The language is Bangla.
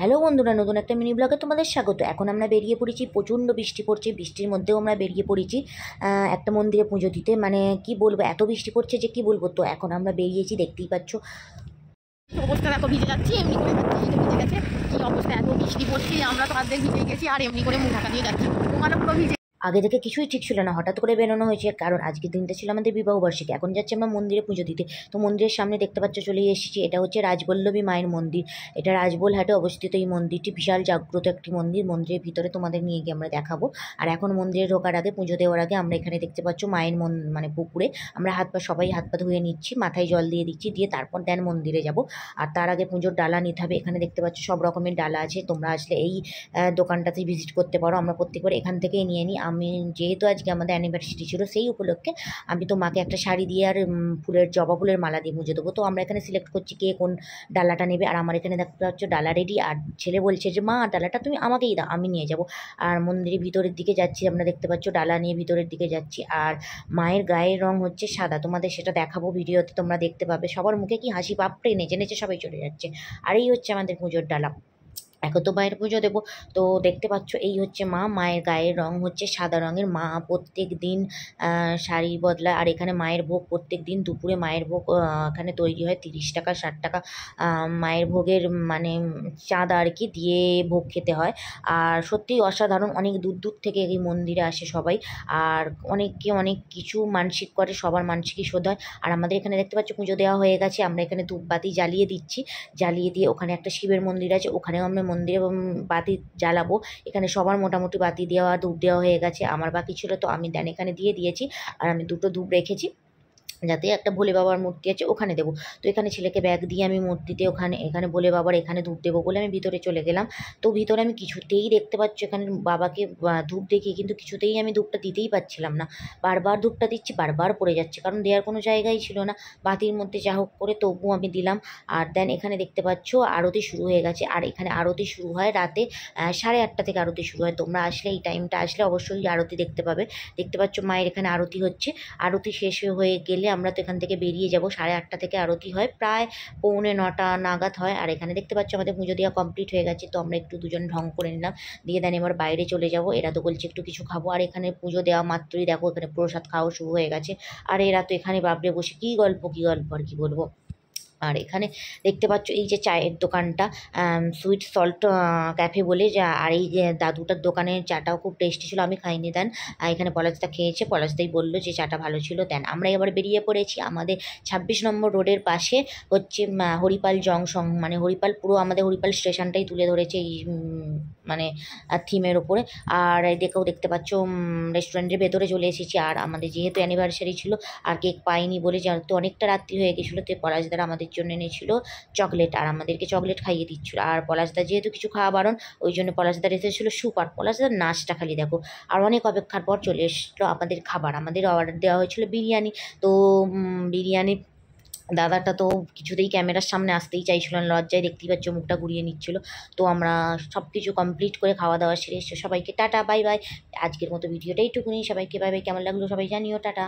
হ্যালো বন্ধুরা, নতুন একটা মিনি ব্লগে তোমাদের স্বাগত। এখন আমরা বেরিয়ে পড়েছি, প্রচণ্ড বৃষ্টি পড়ছে, বৃষ্টির মধ্যেও আমরা বেরিয়ে পড়েছি একটা মন্দিরে পুজো দিতে। মানে কি বলবো, এত বৃষ্টি পড়ছে যে কি বলবো। তো এখন আমরা বেরিয়েছি, দেখতেই পাচ্ছ অবস্থা এত ভিজে যাচ্ছি, এমনি করে যাচ্ছি, ভিজে গেছে কি অবস্থা, এত বৃষ্টি পড়ছে, আমরা তো অর্ধেক ভিজে গেছি আর এমনি করে মুখ ঢাকা দিয়ে যাচ্ছি, তোমারও পুরো ভিজে। আগে থেকে কিছুই ঠিক ছিল না, হঠাৎ করে বেরোনো হয়েছে, কারণ আজকের দিনটা ছিল আমাদের বিবাহবার্ষিকী। এখন যাচ্ছি আমরা মন্দিরে পুজো দিতে। তো মন্দিরের সামনে দেখতে পাচ্ছ চলে এসেছি। এটা হচ্ছে রাজবল্লভী মায়ের মন্দির। এটা রাজবলহাটে অবস্থিত এই মন্দিরটি। বিশাল জাগ্রত একটি মন্দির। মন্দিরের ভিতরে তোমাদের নিয়ে গিয়ে আমরা দেখাবো। আর এখন মন্দিরে ঢোকার আগে, পুজো দেওয়ার আগে, আমরা এখানে দেখতে পাচ্ছ মায়ের মানে পুকুরে আমরা সবাই হাত পা ধুয়ে নিচ্ছি, মাথায় জল দিয়ে দিচ্ছি, দিয়ে তারপর দেন মন্দিরে যাব। আর তার আগে পুজোর ডালা নিতে হবে। এখানে দেখতে পাচ্ছ সব রকমের ডালা আছে। তোমরা আসলে এই দোকানটাতেই ভিজিট করতে পারো। আমরা প্রত্যেকবার এখান থেকেই নিয়ে নিই। আমি যেহেতু আজকে আমাদের অ্যানিভার্সারি ছিল, সেই উপলক্ষে আমি তো মাকে একটা শাড়ি দিয়ে আর জবা ফুলের মালা দিয়ে পুজো দেবো। তো আমরা এখানে সিলেক্ট করছি কে কোন ডালাটা নেবে। আর আমার এখানে দেখতে পাচ্ছ ডালা রেডি। আর ছেলে বলছে যে মা, ডালাটা তুমি আমাকেই দাও, আমি নিয়ে যাব। আর মন্দিরের ভিতরের দিকে যাচ্ছি, আমরা দেখতে পাচ্ছ ডালা নিয়ে ভিতরের দিকে যাচ্ছি। আর মায়ের গায়ের রং হচ্ছে সাদা। তোমাদের সেটা দেখাবো ভিডিওতে, তোমরা দেখতে পাবে। সবার মুখে কি হাসি, পাপড়ে নেচে নেচে সবাই চলে যাচ্ছে। আর এই হচ্ছে আমাদের পুজোর ডালা। এখন তো মায়ের পুজো দেবো। তো দেখতে পাচ্ছ এই হচ্ছে মা, মায়ের গায়ের রং হচ্ছে সাদা রঙের। মা প্রত্যেক দিন শাড়ি বদলায়। আর এখানে মায়ের ভোগ প্রত্যেক দিন দুপুরে মায়ের ভোগ এখানে তৈরি হয়। 30 টাকা 60 টাকা মায়ের ভোগের মানে চাঁদা আর কি দিয়ে ভোগ খেতে হয়। আর সত্যিই অসাধারণ। অনেক দূর দূর থেকে এই মন্দিরে আসে সবাই। আর অনেককে অনেক কিছু মানসিক করে, সবার মানসিকই শোধ হয়। আর আমাদের এখানে দেখতে পাচ্ছ পুজো দেওয়া হয়ে গেছে। আমরা এখানে ধূপবাতি জ্বালিয়ে দিচ্ছি। জ্বালিয়ে দিয়ে ওখানে একটা শিবের মন্দির আছে, ওখানেও আমরা মন্দিরে বাতি জ্বালাবো। এখানে সবার মোটামুটি বাতি দেওয়া, ধূপ দেওয়া হয়ে গেছে। আমার বাকি ছিল, তো আমি দেন এখানে দিয়ে দিয়েছি। আর আমি দুটো ধূপ রেখেছি, যাতে একটা ভোলে বাবার মূর্তি আছে ওখানে দেবো। তো এখানে ছেলেকে ব্যাগ দিয়ে আমি মূর্তিতে এখানে ভোলে বাবার এখানে ধূপ দেবো বলে আমি ভিতরে চলে গেলাম। তো ভিতরে আমি কিছুতেই দেখতে পাচ্ছ এখানে বাবাকে ধূপ দেখিয়ে, কিন্তু কিছুতেই আমি ধূপটা দিতেই পারছিলাম না। বারবার ধূপটা দিচ্ছি, বারবার পড়ে যাচ্ছে, কারণ দেওয়ার কোনো জায়গাই ছিল না বাতির মধ্যে। যা হোক করে তবু আমি দিলাম। আর দেন এখানে দেখতে পাচ্ছ আরতি শুরু হয়ে গেছে। আর এখানে আরতি শুরু হয় রাতে 8:30 থেকে আরতি শুরু হয়। তোমরা আসলে এই টাইমটা আসলে অবশ্যই আরতি দেখতে পাবে। দেখতে পাচ্ছ মায়ের এখানে আরতি হচ্ছে। আরতি শেষ হয়ে গেলে আমরা তো এখান থেকে বেরিয়ে যাব। 8:30 থেকে আরতি হয়, প্রায় 8:45 নাগাদ হয়। আর এখানে দেখতে পাচ্ছ আমাদের পুজো দেওয়া কমপ্লিট হয়ে গেছে। তো আমরা একটু দুজন ঢং করে নিলাম, দিয়ে দেন এবার বাইরে চলে যাব। এরা তো বলছে একটু কিছু খাবো। আর এখানে পুজো দেওয়া মাত্রই দেখো এখানে প্রসাদ খাওয়া শুরু হয়ে গেছে। আর এরা তো এখানে বাবরে বসে কী গল্প আর কি বলবো। আর এখানে দেখতে পাচ্ছ এই যে চায়ের দোকানটা, সুইট সল্ট ক্যাফে বলে, আর এই দাদুটার দোকানের চাটাও খুব টেস্টি ছিল। আমি খাইনি দেন এখানে পলাশদা খেয়েছে, পলাশদাই বললো যে চাটা ভালো ছিল। দেন আমরা এবার বেরিয়ে পড়েছি। আমাদের 26 নম্বর রোডের পাশে হচ্ছে হরিপাল জংশন, মানে হরিপাল, পুরো আমাদের হরিপাল স্টেশনটাই তুলে ধরেছে এই মানে থিমের ওপরে। আর দেখেও দেখতে পাচ্ছ রেস্টুরেন্টের ভেতরে চলে এসেছি। আর আমাদের যেহেতু অ্যানিভার্সারি ছিল আর কেক পাইনি বলে, যেহেতু অনেকটা রাত্রি হয়ে গেছিলো, তো পলাশদারা আমাদের জন্য এনেছিল চকলেট, আর আমাদেরকে চকলেট খাইয়ে দিচ্ছিল। আর পলাশদা যেহেতু কিছু খাওয়া বারণ, ওই জন্য পলাশদার এসেছিলো স্যুপ। আর পলাশদার নাচটা খালি দেখো। আর অনেক অপেক্ষার পর চলে এসলো আমাদের খাবার। আমাদের অর্ডার দেওয়া হয়েছিল বিরিয়ানি। তো বিরিয়ানি দাদাটা তো কিছুতেই ক্যামেরার সামনে আসতেই চাইছিল না, লজ্জায় দেখতেই পাচ্ছ মুখটা ঘুরিয়ে নিচ্ছিল। তো আমরা সব কিছু কমপ্লিট করে খাওয়া দাওয়া সেরে এসে সবাইকে টাটা বাই বাই। আজকের মতো ভিডিওটা এইটুকুনি। সবাইকে বাই বাই। কেমন লাগলো সবাই জানিও, টাটা।